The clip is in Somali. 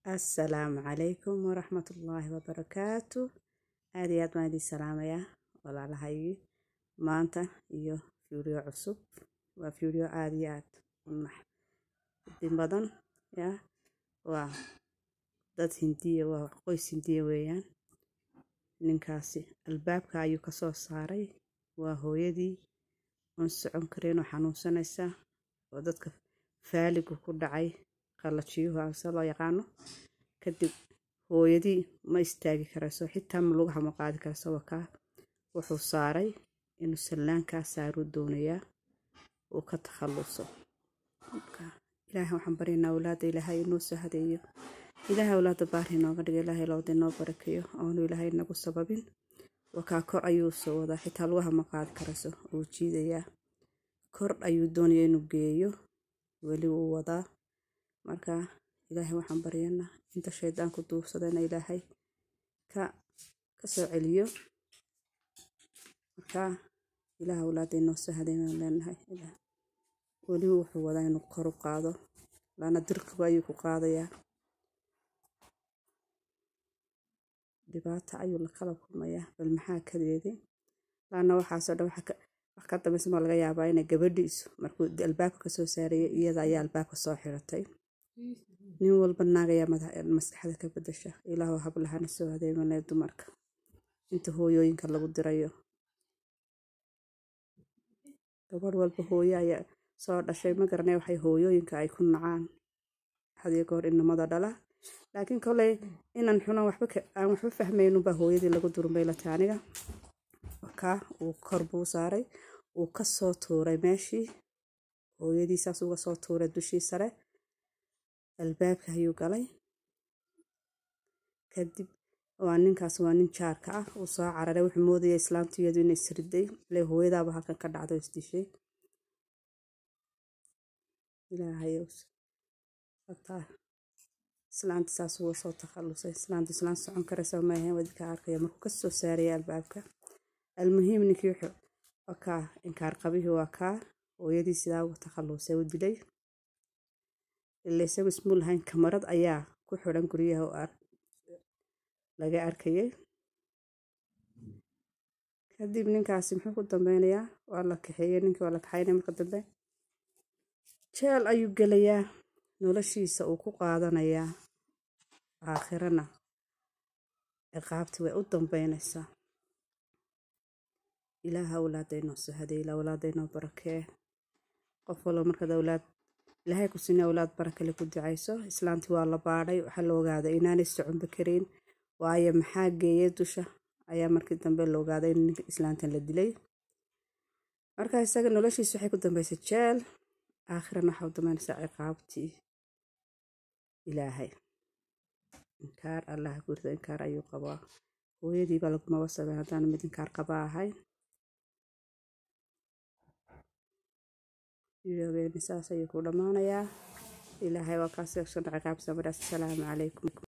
السلام عليكم ورحمة الله وبركاته. هذه أدوان السلام يا ولا لهاي ما أنت فيديو عصب وفيديو عاديات ونح دين بدن يا ودad هندية وقويس هندية ويان ننكاسي الباب كايو كسو ساري وهو يدي ونسعون كرينو حنون سنسا ودadka faaligu ku dhacay qalajiyuhu asal yaqaano kadib hooyadii ma istaagi karayso xitaa ma lugaha ma qaadi karayso waka wuxuu saaray inuu sallaanka saaru doonayaa oo ka takhaluso ilaahay waxaan baryaynaa awlaada ilaahay inuu sahadeeyo ilaahay awlaada baari inooga dhigo ilaahay loo dinoo barakeeyo oonu ilaahay nagu sababin waka kor ayuu soo wadaa xitaa lugaha ma qaadi karayso oo jiidayaa kor ayuu doonayaa inuu geeyo weli uu wadaa marka ilaahay waxaan baryaynaa inta shaydaanku duubsadayna ilaahay ka soo celiyo marka ilaahay awlaada inoo sahadeeyo leenahay ilaahay weli wuxuu wadaa inuu kor u qaado laana dirqiba ayuu ku qaadayaa dhibaata ayuu la kala kulmayaa bal maxaa ka deeday laana waxaasoo dhan wax ka dambaysa ma laga yaabaa inay gabadhiisu markuu albaabka ka soo saarayay iyada ayaa albaabka soo xiratay nin walba naagaya maskaxda ka bedesha ilaahu hablahana soo adeeganay dumarka inta hooyooyinka lagu dirayo gabadh walba hooyo ayaa soo dhashay ma garanay waxay hooyooyinka ay ku nacaan hadiyo goor inamada dhala laakiin kale inaan xunan waxba fahmayno ba hooyadii lagu durmay la taaniga waka uu korbu saaray uu ka soo tuuray meeshii hooyadii saas uga soo tuuray dushii sare albaabka ayuu galay kadib ninkaas waa nin jaarka ah uu soo cararay wuxuu moodayay islaantiyadu inay sirday le hooyadaaba halkan ka dhacdo isdishay ilaahay hataa islaanta saas uga soo takhalusay islaanta islaan socon karaysa ma ahayn wadka arkaya markuu ka soo saaray albaabka المهم ninkii wuxuu waka inkaar qabihi waka hooyadii sidaa uga takhalusay u dilay ilaa isagu ismuu lahayn kamarad ayaa ku xiran guriyaha laga arkayay kadib ninkaasi muxuu ku dambaynayaa waa la kaxeeyay ninkii waa la kaxaynay marka dambe jeel ayuu gelayaa noloshiisa uu ku qaadanayaa aakhirana ciqaabti way u dambaynaysaa ilaaha awlaadayno sahaday ilaa awlaadayno barakee qof walba markaad awlaad ilaahay ku sinay awlaad barakale ku ducayso islaantii waa la baadhay waxa la ogaaday inaanay soconba karin waayo maxaa geeyay dusha ayaa markii dambe la ogaaday in islaantan la dilay marka isaga noloshiisa waxay ku dambaysay jeel aakhirana waxa u dambaynaysaa ciqaabtii ilaahay inkaar allah gurda inkaar ayuu qabaa hooyadii baa laguma wasabay haddaan mid inkaar qaba ahay videogeeni saas ayuu ku dhammaanayaa ilaahay waa kaasi ciqaabta. Assalaamu calaykum.